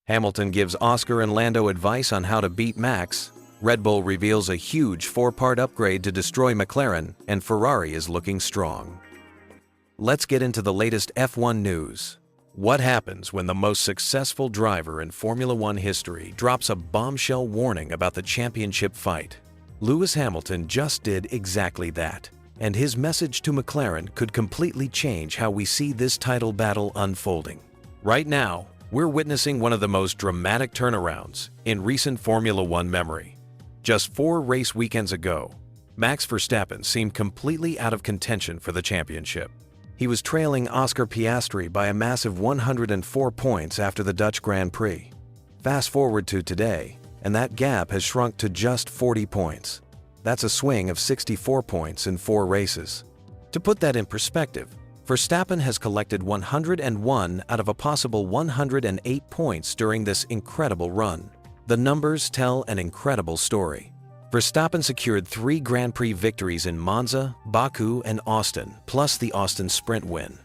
Hamilton gives Oscar and Lando advice on how to beat Max. Red Bull reveals a huge 4-part upgrade to destroy McLaren, and Ferrari is looking strong. Let's get into the latest F1 news. What happens when the most successful driver in Formula One history drops a bombshell warning about the championship fight? Lewis Hamilton just did exactly that, and his message to McLaren could completely change how we see this title battle unfolding. Right now, we're witnessing one of the most dramatic turnarounds in recent Formula One memory. Just 4 race weekends ago, Max Verstappen seemed completely out of contention for the championship. He was trailing Oscar Piastri by a massive 104 points after the Dutch Grand Prix. Fast forward to today, and that gap has shrunk to just 40 points. That's a swing of 64 points in 4 races. To put that in perspective, Verstappen has collected 101 out of a possible 108 points during this incredible run. The numbers tell an incredible story. Verstappen secured 3 Grand Prix victories in Monza, Baku, and Austin, plus the Austin Sprint win.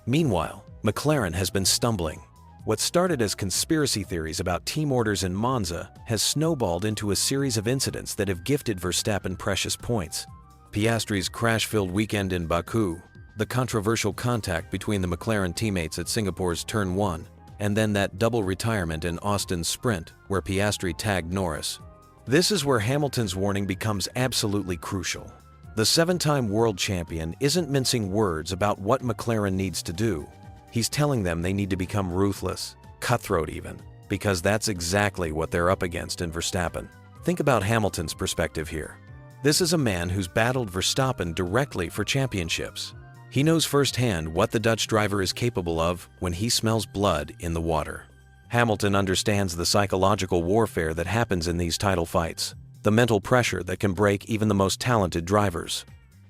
Meanwhile, McLaren has been stumbling. What started as conspiracy theories about team orders in Monza has snowballed into a series of incidents that have gifted Verstappen precious points. Piastri's crash-filled weekend in Baku, the controversial contact between the McLaren teammates at Singapore's Turn 1, and then that double retirement in Austin's Sprint where Piastri tagged Norris. This is where Hamilton's warning becomes absolutely crucial. The 7-time world champion isn't mincing words about what McLaren needs to do. He's telling them they need to become ruthless, cutthroat even, because that's exactly what they're up against in Verstappen. Think about Hamilton's perspective here. This is a man who's battled Verstappen directly for championships. He knows firsthand what the Dutch driver is capable of when he smells blood in the water. Hamilton understands the psychological warfare that happens in these title fights, the mental pressure that can break even the most talented drivers.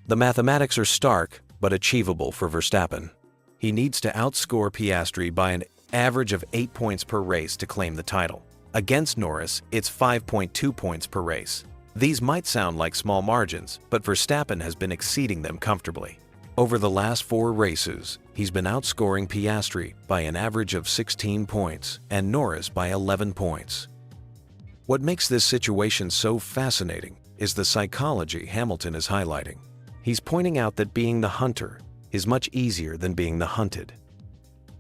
The mathematics are stark, but achievable for Verstappen. He needs to outscore Piastri by an average of 8 points per race to claim the title. Against Norris, it's 5.2 points per race. These might sound like small margins, but Verstappen has been exceeding them comfortably. Over the last 4 races, he's been outscoring Piastri by an average of 16 points and Norris by 11 points. What makes this situation so fascinating is the psychology Hamilton is highlighting. He's pointing out that being the hunter is much easier than being the hunted.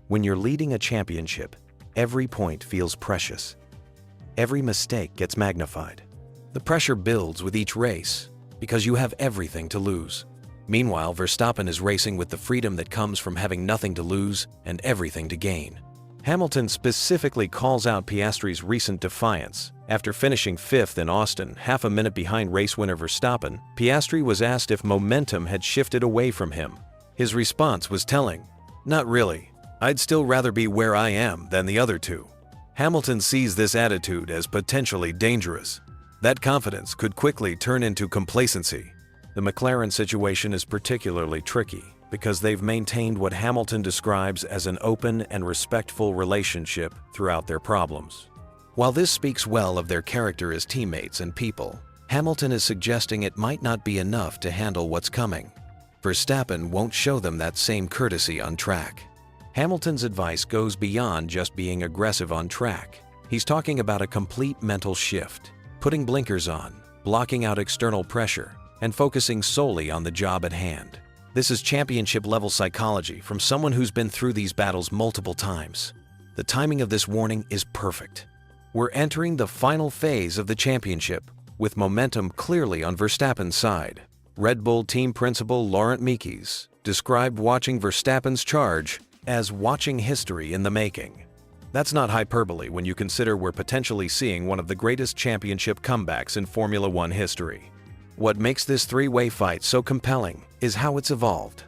When you're leading a championship, every point feels precious. Every mistake gets magnified. The pressure builds with each race because you have everything to lose. Meanwhile, Verstappen is racing with the freedom that comes from having nothing to lose and everything to gain. Hamilton specifically calls out Piastri's recent defiance. After finishing 5th in Austin, half a minute behind race winner Verstappen, Piastri was asked if momentum had shifted away from him. His response was telling, "Not really. I'd still rather be where I am than the other two." Hamilton sees this attitude as potentially dangerous. That confidence could quickly turn into complacency. The McLaren situation is particularly tricky because they've maintained what Hamilton describes as an open and respectful relationship throughout their problems. While this speaks well of their character as teammates and people, Hamilton is suggesting it might not be enough to handle what's coming. Verstappen won't show them that same courtesy on track. Hamilton's advice goes beyond just being aggressive on track. He's talking about a complete mental shift, putting blinkers on, blocking out external pressure, and focusing solely on the job at hand. This is championship-level psychology from someone who's been through these battles multiple times. The timing of this warning is perfect. We're entering the final phase of the championship, with momentum clearly on Verstappen's side. Red Bull team principal Laurent Mekies described watching Verstappen's charge as watching history in the making. That's not hyperbole when you consider we're potentially seeing one of the greatest championship comebacks in Formula One history. What makes this 3-way fight so compelling is how it's evolved.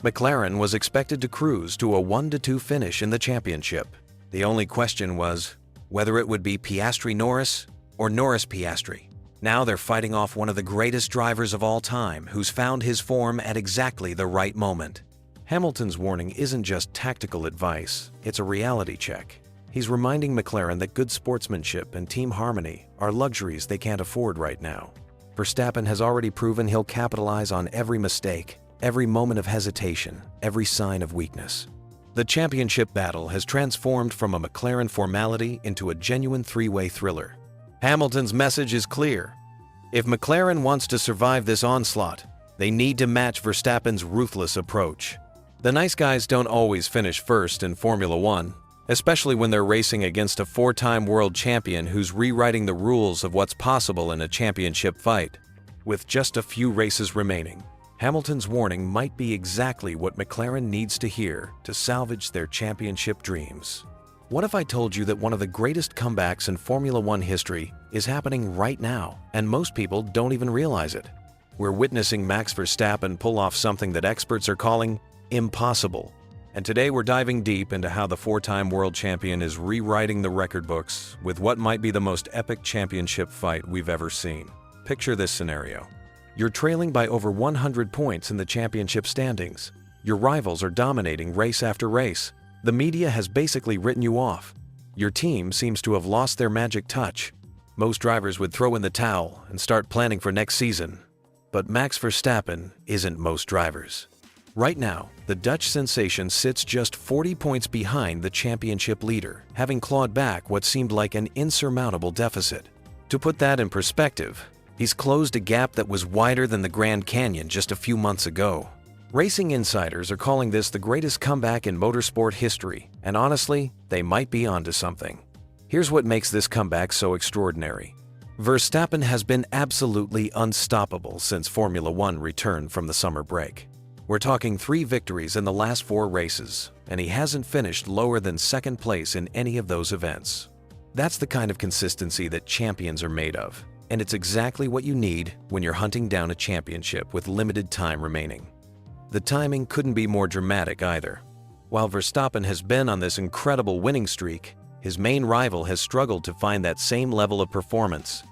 McLaren was expected to cruise to a 1-2 finish in the championship. The only question was whether it would be Piastri-Norris or Norris-Piastri. Now they're fighting off one of the greatest drivers of all time who's found his form at exactly the right moment. Hamilton's warning isn't just tactical advice, it's a reality check. He's reminding McLaren that good sportsmanship and team harmony are luxuries they can't afford right now. Verstappen has already proven he'll capitalize on every mistake, every moment of hesitation, every sign of weakness. The championship battle has transformed from a McLaren formality into a genuine three-way thriller. Hamilton's message is clear. If McLaren wants to survive this onslaught, they need to match Verstappen's ruthless approach. The nice guys don't always finish first in Formula One, especially when they're racing against a four-time world champion who's rewriting the rules of what's possible in a championship fight. With just a few races remaining, Hamilton's warning might be exactly what McLaren needs to hear to salvage their championship dreams. What if I told you that one of the greatest comebacks in Formula One history is happening right now, and most people don't even realize it? We're witnessing Max Verstappen pull off something that experts are calling impossible. And today we're diving deep into how the four-time world champion is rewriting the record books with what might be the most epic championship fight we've ever seen. Picture this scenario. You're trailing by over 100 points in the championship standings. Your rivals are dominating race after race. The media has basically written you off. Your team seems to have lost their magic touch. Most drivers would throw in the towel and start planning for next season. But Max Verstappen isn't most drivers. Right now, the Dutch sensation sits just 40 points behind the championship leader, having clawed back what seemed like an insurmountable deficit. To put that in perspective, he's closed a gap that was wider than the Grand Canyon just a few months ago. Racing insiders are calling this the greatest comeback in motorsport history, and honestly, they might be onto something. Here's what makes this comeback so extraordinary. Verstappen has been absolutely unstoppable since Formula One returned from the summer break. We're talking 3 victories in the last 4 races, and he hasn't finished lower than second place in any of those events. That's the kind of consistency that champions are made of, and it's exactly what you need when you're hunting down a championship with limited time remaining. The timing couldn't be more dramatic either. While Verstappen has been on this incredible winning streak, his main rival has struggled to find that same level of performance.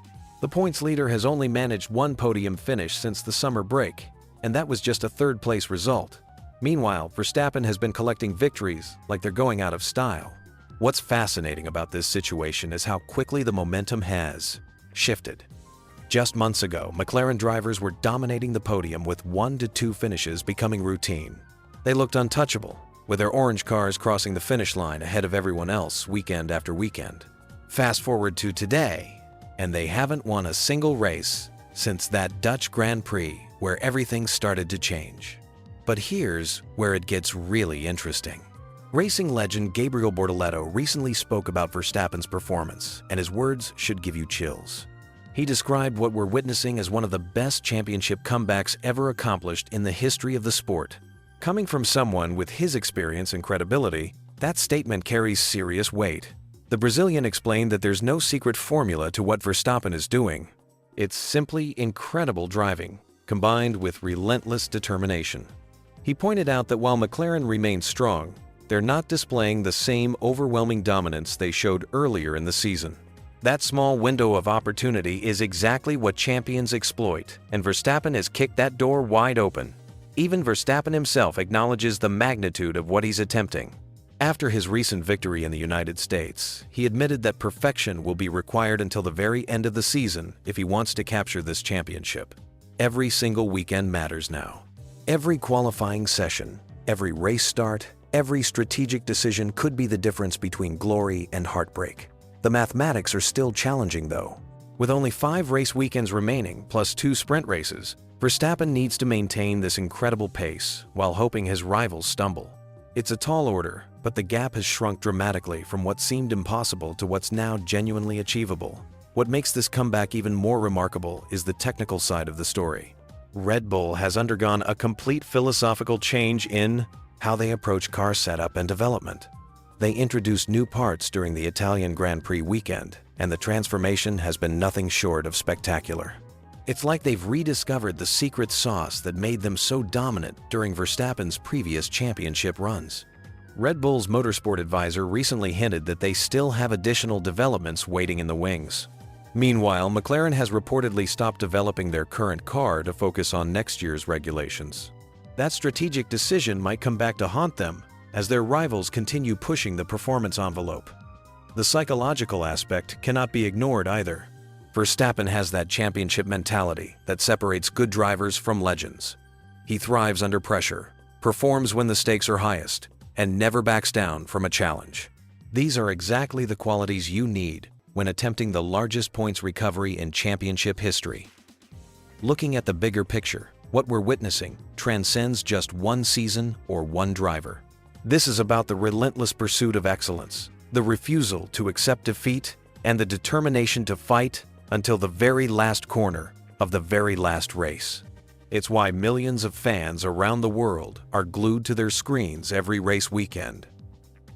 The points leader has only managed 1 podium finish since the summer break, and that was just a third-place result. Meanwhile, Verstappen has been collecting victories like they're going out of style. What's fascinating about this situation is how quickly the momentum has shifted. Just months ago, McLaren drivers were dominating the podium with 1 to 2 finishes becoming routine. They looked untouchable, with their orange cars crossing the finish line ahead of everyone else weekend after weekend. Fast forward to today, and they haven't won a single race since that Dutch Grand Prix where everything started to change. But here's where it gets really interesting. Racing legend Gabriel Bortoleto recently spoke about Verstappen's performance, and his words should give you chills. He described what we're witnessing as one of the best championship comebacks ever accomplished in the history of the sport. Coming from someone with his experience and credibility, that statement carries serious weight. The Brazilian explained that there's no secret formula to what Verstappen is doing. It's simply incredible driving, combined with relentless determination. He pointed out that while McLaren remains strong, they're not displaying the same overwhelming dominance they showed earlier in the season. That small window of opportunity is exactly what champions exploit, and Verstappen has kicked that door wide open. Even Verstappen himself acknowledges the magnitude of what he's attempting. After his recent victory in the United States, he admitted that perfection will be required until the very end of the season if he wants to capture this championship. Every single weekend matters now. Every qualifying session, every race start, every strategic decision could be the difference between glory and heartbreak. The mathematics are still challenging though. With only 5 race weekends remaining, plus 2 sprint races, Verstappen needs to maintain this incredible pace while hoping his rivals stumble. It's a tall order, but the gap has shrunk dramatically from what seemed impossible to what's now genuinely achievable. What makes this comeback even more remarkable is the technical side of the story. Red Bull has undergone a complete philosophical change in how they approach car setup and development. They introduced new parts during the Italian Grand Prix weekend, and the transformation has been nothing short of spectacular. It's like they've rediscovered the secret sauce that made them so dominant during Verstappen's previous championship runs. Red Bull's Motorsport advisor recently hinted that they still have additional developments waiting in the wings. Meanwhile, McLaren has reportedly stopped developing their current car to focus on next year's regulations. That strategic decision might come back to haunt them as their rivals continue pushing the performance envelope. The psychological aspect cannot be ignored either. Verstappen has that championship mentality that separates good drivers from legends. He thrives under pressure, performs when the stakes are highest, and never backs down from a challenge. These are exactly the qualities you need when attempting the largest points recovery in championship history. Looking at the bigger picture, what we're witnessing transcends just one season or one driver. This is about the relentless pursuit of excellence, the refusal to accept defeat, and the determination to fight until the very last corner of the very last race. It's why millions of fans around the world are glued to their screens every race weekend.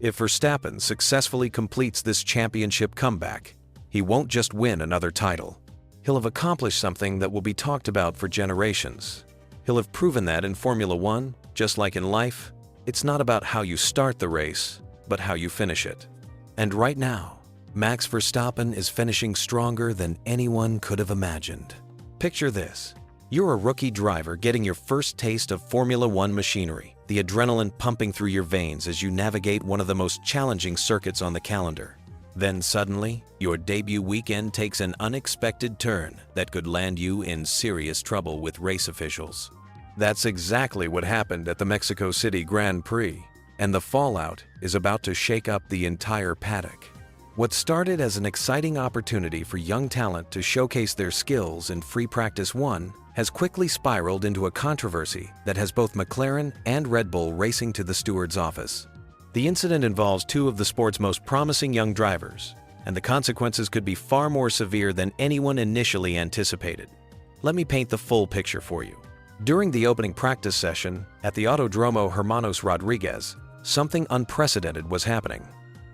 If Verstappen successfully completes this championship comeback, he won't just win another title. He'll have accomplished something that will be talked about for generations. He'll have proven that in Formula One, just like in life, it's not about how you start the race, but how you finish it. And right now, Max Verstappen is finishing stronger than anyone could have imagined. Picture this. You're a rookie driver getting your first taste of Formula One machinery, the adrenaline pumping through your veins as you navigate one of the most challenging circuits on the calendar. Then suddenly, your debut weekend takes an unexpected turn that could land you in serious trouble with race officials. That's exactly what happened at the Mexico City Grand Prix, and the fallout is about to shake up the entire paddock. What started as an exciting opportunity for young talent to showcase their skills in Free Practice 1 has quickly spiraled into a controversy that has both McLaren and Red Bull racing to the steward's office. The incident involves two of the sport's most promising young drivers, and the consequences could be far more severe than anyone initially anticipated. Let me paint the full picture for you. During the opening practice session at the Autodromo Hermanos Rodriguez, something unprecedented was happening.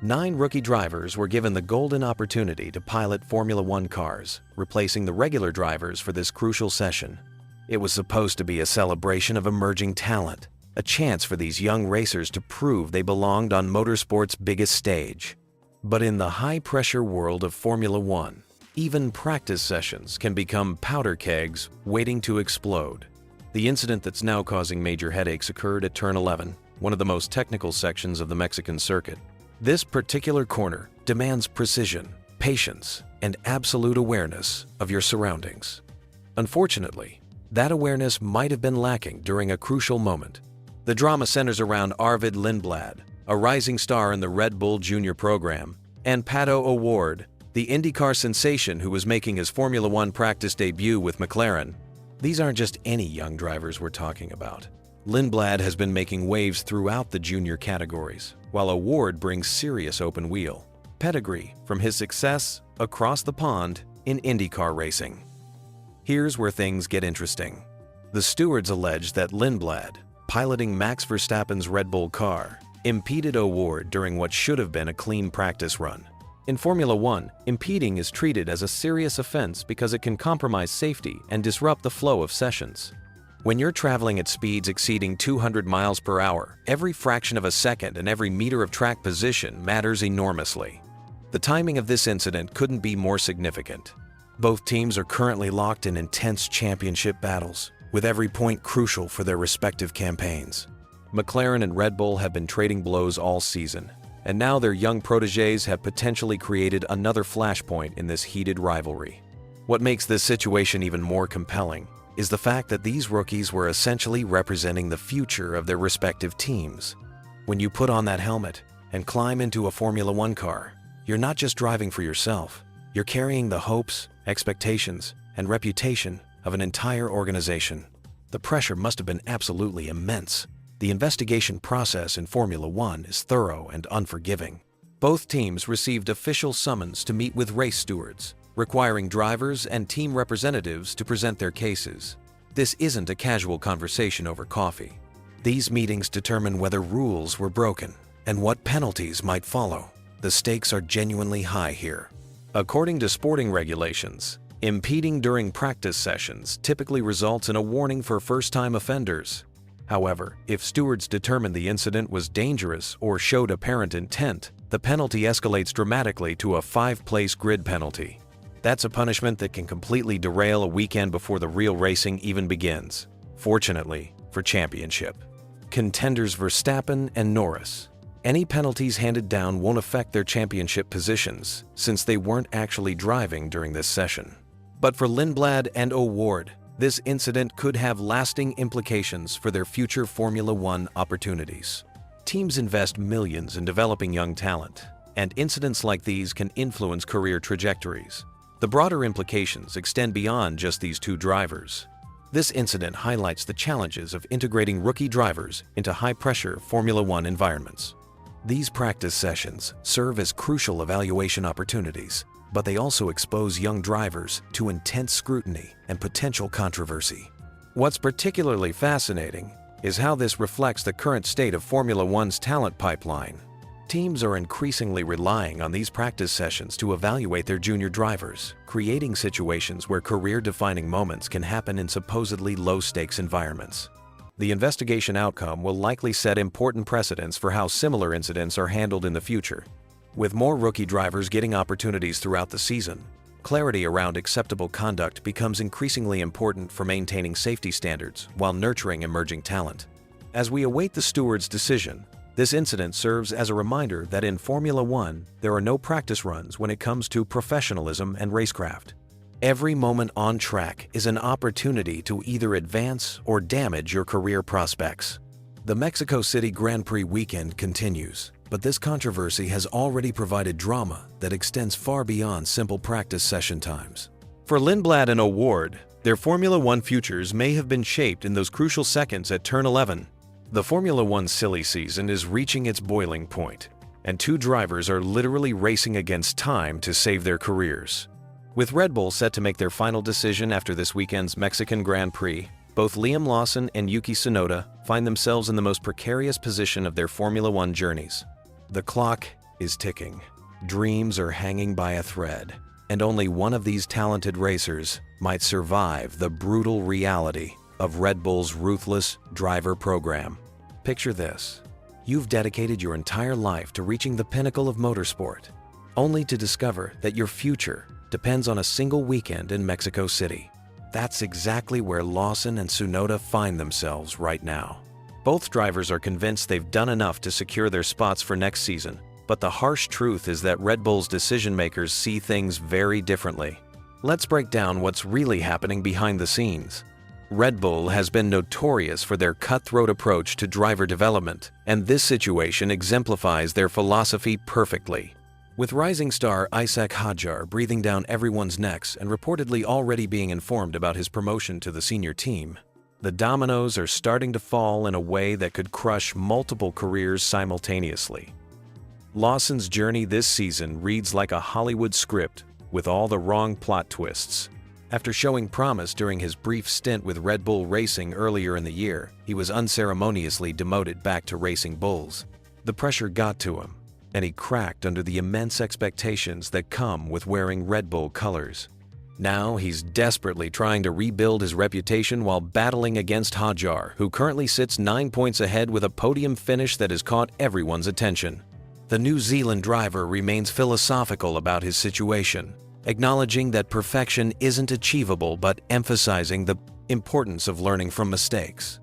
9 rookie drivers were given the golden opportunity to pilot Formula One cars, replacing the regular drivers for this crucial session. It was supposed to be a celebration of emerging talent, a chance for these young racers to prove they belonged on motorsport's biggest stage. But in the high-pressure world of Formula One, even practice sessions can become powder kegs waiting to explode. The incident that's now causing major headaches occurred at Turn 11, one of the most technical sections of the Mexican circuit. This particular corner demands precision, patience, and absolute awareness of your surroundings. Unfortunately, that awareness might have been lacking during a crucial moment. The drama centers around Arvid Lindblad, a rising star in the Red Bull Junior program, and Pato O'Ward, the IndyCar sensation who was making his Formula One practice debut with McLaren. These aren't just any young drivers we're talking about. Lindblad has been making waves throughout the junior categories, while O'Ward brings serious open-wheel pedigree from his success across the pond in IndyCar racing. Here's where things get interesting. The stewards allege that Lindblad, piloting Max Verstappen's Red Bull car, impeded O'Ward during what should have been a clean practice run. In Formula One, impeding is treated as a serious offense because it can compromise safety and disrupt the flow of sessions. When you're traveling at speeds exceeding 200 miles per hour, every fraction of a second and every meter of track position matters enormously. The timing of this incident couldn't be more significant. Both teams are currently locked in intense championship battles, with every point crucial for their respective campaigns. McLaren and Red Bull have been trading blows all season, and now their young protégés have potentially created another flashpoint in this heated rivalry. What makes this situation even more compelling is the fact that these rookies were essentially representing the future of their respective teams. When you put on that helmet and climb into a Formula One car, you're not just driving for yourself, you're carrying the hopes, expectations, and reputation of an entire organization. The pressure must have been absolutely immense. The investigation process in Formula One is thorough and unforgiving. Both teams received official summons to meet with race stewards, requiring drivers and team representatives to present their cases. This isn't a casual conversation over coffee. These meetings determine whether rules were broken and what penalties might follow. The stakes are genuinely high here. According to sporting regulations, impeding during practice sessions typically results in a warning for first-time offenders. However, if stewards determined the incident was dangerous or showed apparent intent, the penalty escalates dramatically to a 5-place grid penalty. That's a punishment that can completely derail a weekend before the real racing even begins. Fortunately, for championship contenders Verstappen and Norris, any penalties handed down won't affect their championship positions since they weren't actually driving during this session. But for Lindblad and O'Ward, this incident could have lasting implications for their future Formula One opportunities. Teams invest millions in developing young talent, and incidents like these can influence career trajectories. The broader implications extend beyond just these two drivers. This incident highlights the challenges of integrating rookie drivers into high-pressure Formula One environments. These practice sessions serve as crucial evaluation opportunities, but they also expose young drivers to intense scrutiny and potential controversy. What's particularly fascinating is how this reflects the current state of Formula One's talent pipeline. Teams are increasingly relying on these practice sessions to evaluate their junior drivers, creating situations where career-defining moments can happen in supposedly low-stakes environments. The investigation outcome will likely set important precedents for how similar incidents are handled in the future. With more rookie drivers getting opportunities throughout the season, clarity around acceptable conduct becomes increasingly important for maintaining safety standards while nurturing emerging talent. As we await the steward's decision, this incident serves as a reminder that in Formula One, there are no practice runs when it comes to professionalism and racecraft. Every moment on track is an opportunity to either advance or damage your career prospects. The Mexico City Grand Prix weekend continues, but this controversy has already provided drama that extends far beyond simple practice session times. For Lindblad and O'Ward, their Formula One futures may have been shaped in those crucial seconds at turn 11. The Formula One silly season is reaching its boiling point, and two drivers are literally racing against time to save their careers. With Red Bull set to make their final decision after this weekend's Mexican Grand Prix, both Liam Lawson and Yuki Tsunoda find themselves in the most precarious position of their Formula One journeys. The clock is ticking, dreams are hanging by a thread, and only one of these talented racers might survive the brutal reality of Red Bull's ruthless driver program. Picture this. You've dedicated your entire life to reaching the pinnacle of motorsport, only to discover that your future depends on a single weekend in Mexico City. That's exactly where Lawson and Tsunoda find themselves right now. Both drivers are convinced they've done enough to secure their spots for next season, but the harsh truth is that Red Bull's decision-makers see things very differently. Let's break down what's really happening behind the scenes. Red Bull has been notorious for their cutthroat approach to driver development, and this situation exemplifies their philosophy perfectly. With rising star Isack Hadjar breathing down everyone's necks and reportedly already being informed about his promotion to the senior team, the dominoes are starting to fall in a way that could crush multiple careers simultaneously. Lawson's journey this season reads like a Hollywood script with all the wrong plot twists. After showing promise during his brief stint with Red Bull Racing earlier in the year, he was unceremoniously demoted back to Racing Bulls. The pressure got to him, and he cracked under the immense expectations that come with wearing Red Bull colors. Now he's desperately trying to rebuild his reputation while battling against Hadjar, who currently sits 9 points ahead with a podium finish that has caught everyone's attention. The New Zealand driver remains philosophical about his situation, acknowledging that perfection isn't achievable but emphasizing the importance of learning from mistakes.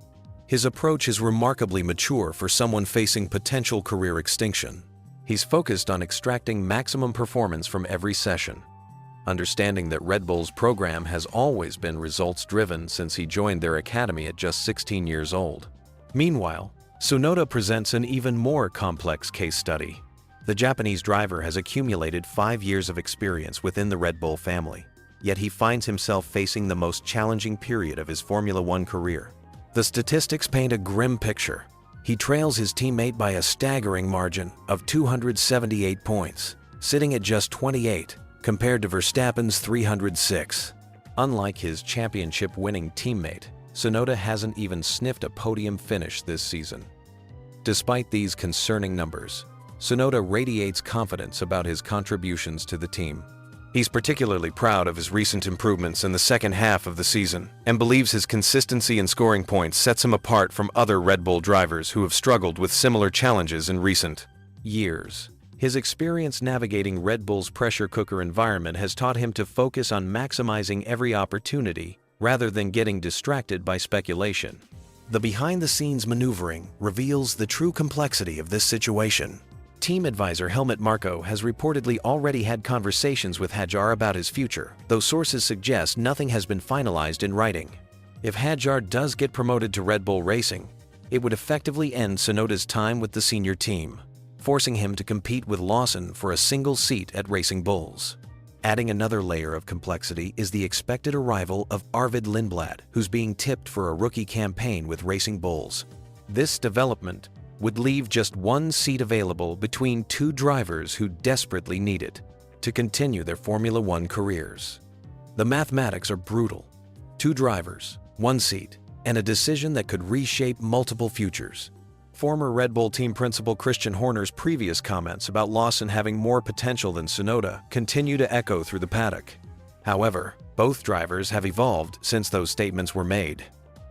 His approach is remarkably mature for someone facing potential career extinction. He's focused on extracting maximum performance from every session, understanding that Red Bull's program has always been results-driven since he joined their academy at just 16 years old. Meanwhile, Tsunoda presents an even more complex case study. The Japanese driver has accumulated 5 years of experience within the Red Bull family, yet he finds himself facing the most challenging period of his Formula One career. The statistics paint a grim picture. He trails his teammate by a staggering margin of 278 points, sitting at just 28, compared to Verstappen's 306. Unlike his championship-winning teammate, Tsunoda hasn't even sniffed a podium finish this season. Despite these concerning numbers, Tsunoda radiates confidence about his contributions to the team. He's particularly proud of his recent improvements in the second half of the season and believes his consistency in scoring points sets him apart from other Red Bull drivers who have struggled with similar challenges in recent years. His experience navigating Red Bull's pressure cooker environment has taught him to focus on maximizing every opportunity rather than getting distracted by speculation. The behind-the-scenes maneuvering reveals the true complexity of this situation. Team advisor Helmut Marko has reportedly already had conversations with Hadjar about his future, though sources suggest nothing has been finalized in writing. If Hadjar does get promoted to Red Bull Racing, It would effectively end Tsunoda's time with the senior team, forcing him to compete with Lawson for a single seat at Racing Bulls. Adding another layer of complexity is the expected arrival of Arvid Lindblad, who's being tipped for a rookie campaign with Racing Bulls. This development would leave just one seat available between two drivers who desperately need it to continue their Formula One careers. The mathematics are brutal. Two drivers, one seat, and a decision that could reshape multiple futures. Former Red Bull team principal Christian Horner's previous comments about Lawson having more potential than Tsunoda continue to echo through the paddock. However, both drivers have evolved since those statements were made.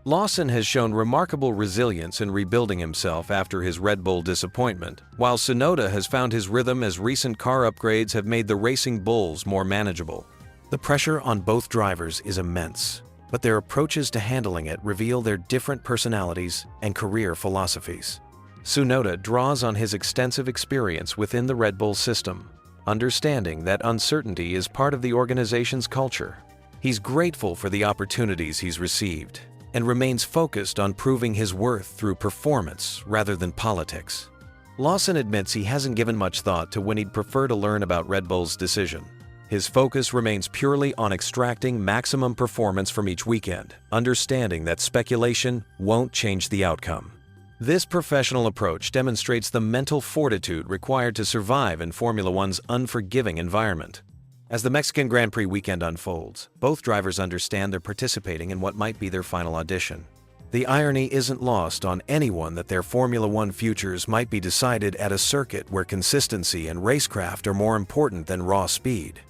Lawson has shown remarkable resilience in rebuilding himself after his Red Bull disappointment, while Tsunoda has found his rhythm as recent car upgrades have made the Racing Bulls more manageable. The pressure on both drivers is immense, but their approaches to handling it reveal their different personalities and career philosophies. Tsunoda draws on his extensive experience within the Red Bull system, understanding that uncertainty is part of the organization's culture. He's grateful for the opportunities he's received and remains focused on proving his worth through performance rather than politics. Lawson admits he hasn't given much thought to when he'd prefer to learn about Red Bull's decision. His focus remains purely on extracting maximum performance from each weekend, understanding that speculation won't change the outcome. This professional approach demonstrates the mental fortitude required to survive in Formula One's unforgiving environment. As the Mexican Grand Prix weekend unfolds, both drivers understand they're participating in what might be their final audition. The irony isn't lost on anyone that their Formula One futures might be decided at a circuit where consistency and racecraft are more important than raw speed.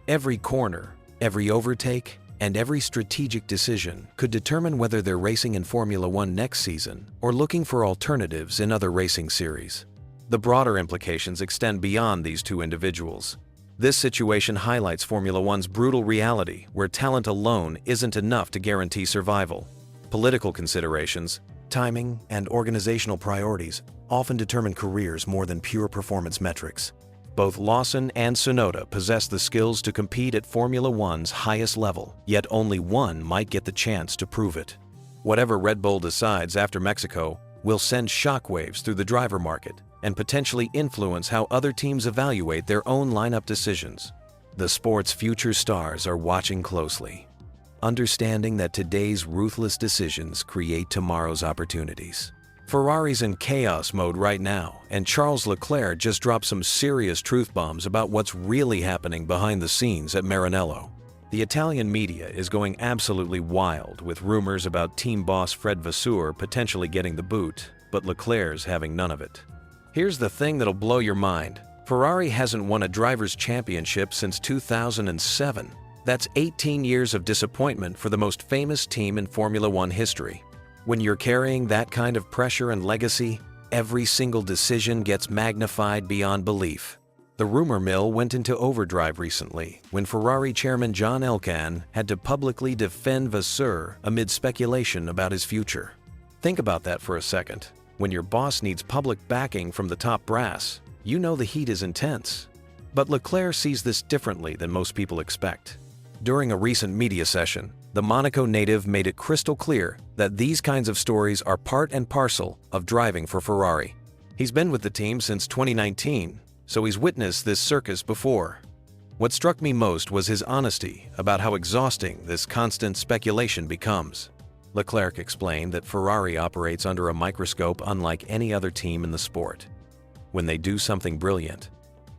Every corner, every overtake, and every strategic decision could determine whether they're racing in Formula One next season or looking for alternatives in other racing series. The broader implications extend beyond these two individuals. This situation highlights Formula One's brutal reality, where talent alone isn't enough to guarantee survival. Political considerations, timing, and organizational priorities often determine careers more than pure performance metrics. Both Lawson and Tsunoda possess the skills to compete at Formula One's highest level, yet only one might get the chance to prove it. Whatever Red Bull decides after Mexico will send shockwaves through the driver market and potentially influence how other teams evaluate their own lineup decisions. The sport's future stars are watching closely, understanding that today's ruthless decisions create tomorrow's opportunities. Ferrari's in chaos mode right now, and Charles Leclerc just dropped some serious truth bombs about what's really happening behind the scenes at Maranello. The Italian media is going absolutely wild with rumors about team boss Fred Vasseur potentially getting the boot, but Leclerc's having none of it. Here's the thing that'll blow your mind. Ferrari hasn't won a driver's championship since 2007. That's 18 years of disappointment for the most famous team in Formula One history. When you're carrying that kind of pressure and legacy, every single decision gets magnified beyond belief. The rumor mill went into overdrive recently when Ferrari Chairman John Elkann had to publicly defend Vasseur amid speculation about his future. Think about that for a second. When your boss needs public backing from the top brass, you know the heat is intense. But Leclerc sees this differently than most people expect. During a recent media session, the Monaco native made it crystal clear that these kinds of stories are part and parcel of driving for Ferrari. He's been with the team since 2019, so he's witnessed this circus before. What struck me most was his honesty about how exhausting this constant speculation becomes. Leclerc explained that Ferrari operates under a microscope unlike any other team in the sport. When they do something brilliant,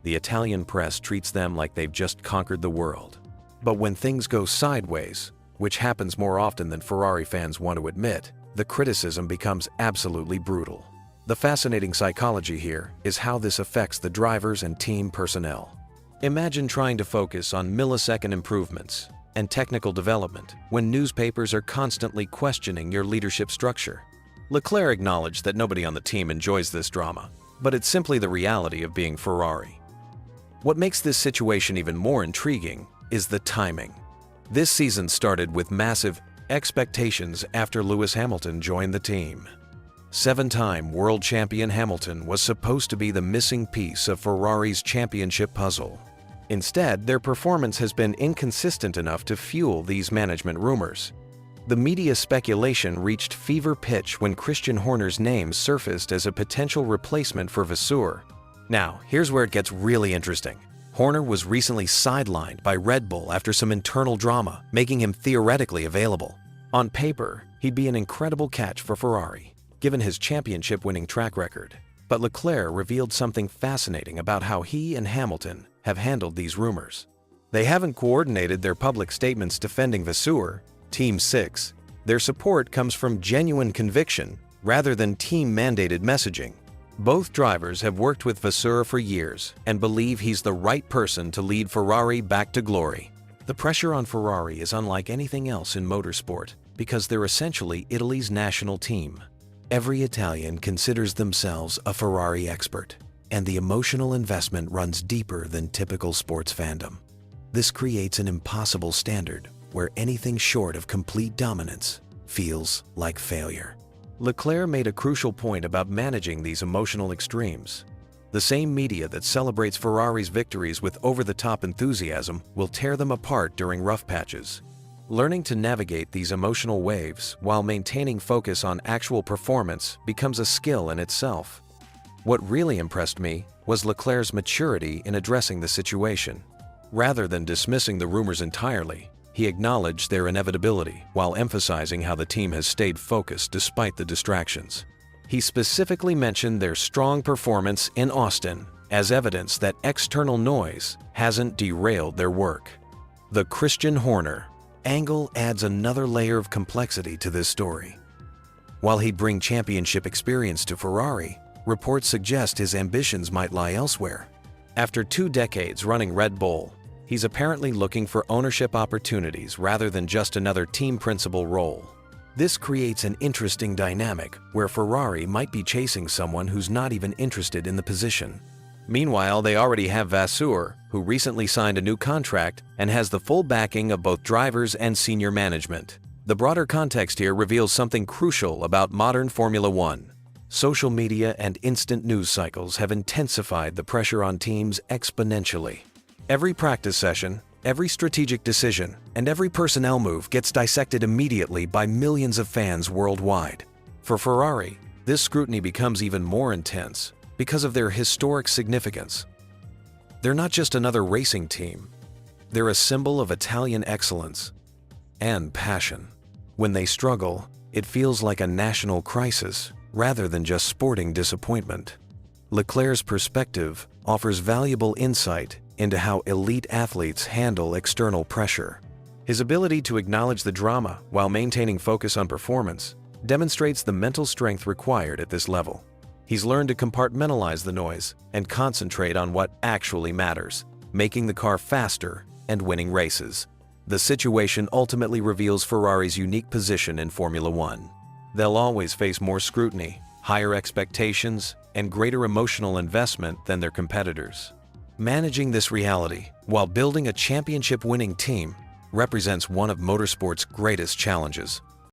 the Italian press treats them like they've just conquered the world. But when things go sideways, which happens more often than Ferrari fans want to admit, the criticism becomes absolutely brutal. The fascinating psychology here is how this affects the drivers and team personnel. Imagine trying to focus on millisecond improvements and technical development when newspapers are constantly questioning your leadership structure. Leclerc acknowledged that nobody on the team enjoys this drama, but it's simply the reality of being Ferrari. What makes this situation even more intriguing is the timing. This season started with massive expectations after Lewis Hamilton joined the team. Seven-time world champion Hamilton was supposed to be the missing piece of Ferrari's championship puzzle. Instead, their performance has been inconsistent enough to fuel these management rumors. The media speculation reached fever pitch when Christian Horner's name surfaced as a potential replacement for Vasseur. Now, here's where it gets really interesting. Horner was recently sidelined by Red Bull after some internal drama, making him theoretically available. On paper, he'd be an incredible catch for Ferrari, given his championship-winning track record. But Leclerc revealed something fascinating about how he and Hamilton have handled these rumors. They haven't coordinated their public statements defending Vasseur, Team 6. Their support comes from genuine conviction rather than team-mandated messaging. Both drivers have worked with Vasseur for years and believe he's the right person to lead Ferrari back to glory. The pressure on Ferrari is unlike anything else in motorsport because they're essentially Italy's national team. Every Italian considers themselves a Ferrari expert, and the emotional investment runs deeper than typical sports fandom. This creates an impossible standard where anything short of complete dominance feels like failure. Leclerc made a crucial point about managing these emotional extremes. The same media that celebrates Ferrari's victories with over-the-top enthusiasm will tear them apart during rough patches. Learning to navigate these emotional waves while maintaining focus on actual performance becomes a skill in itself. What really impressed me was Leclerc's maturity in addressing the situation. Rather than dismissing the rumors entirely, he acknowledged their inevitability while emphasizing how the team has stayed focused despite the distractions. He specifically mentioned their strong performance in Austin as evidence that external noise hasn't derailed their work. The Christian Horner angle adds another layer of complexity to this story. While he'd bring championship experience to Ferrari, reports suggest his ambitions might lie elsewhere. After 2 decades running Red Bull, he's apparently looking for ownership opportunities rather than just another team principal role. This creates an interesting dynamic where Ferrari might be chasing someone who's not even interested in the position. Meanwhile, they already have Vasseur, who recently signed a new contract and has the full backing of both drivers and senior management. The broader context here reveals something crucial about modern Formula One. Social media and instant news cycles have intensified the pressure on teams exponentially. Every practice session, every strategic decision, and every personnel move gets dissected immediately by millions of fans worldwide. For Ferrari, this scrutiny becomes even more intense because of their historic significance. They're not just another racing team. They're a symbol of Italian excellence and passion. When they struggle, it feels like a national crisis rather than just sporting disappointment. Leclerc's perspective offers valuable insight into how elite athletes handle external pressure. His ability to acknowledge the drama while maintaining focus on performance demonstrates the mental strength required at this level. He's learned to compartmentalize the noise and concentrate on what actually matters, making the car faster and winning races. The situation ultimately reveals Ferrari's unique position in Formula One. They'll always face more scrutiny, higher expectations, and greater emotional investment than their competitors. Managing this reality while building a championship-winning team represents one of motorsport's greatest challenges.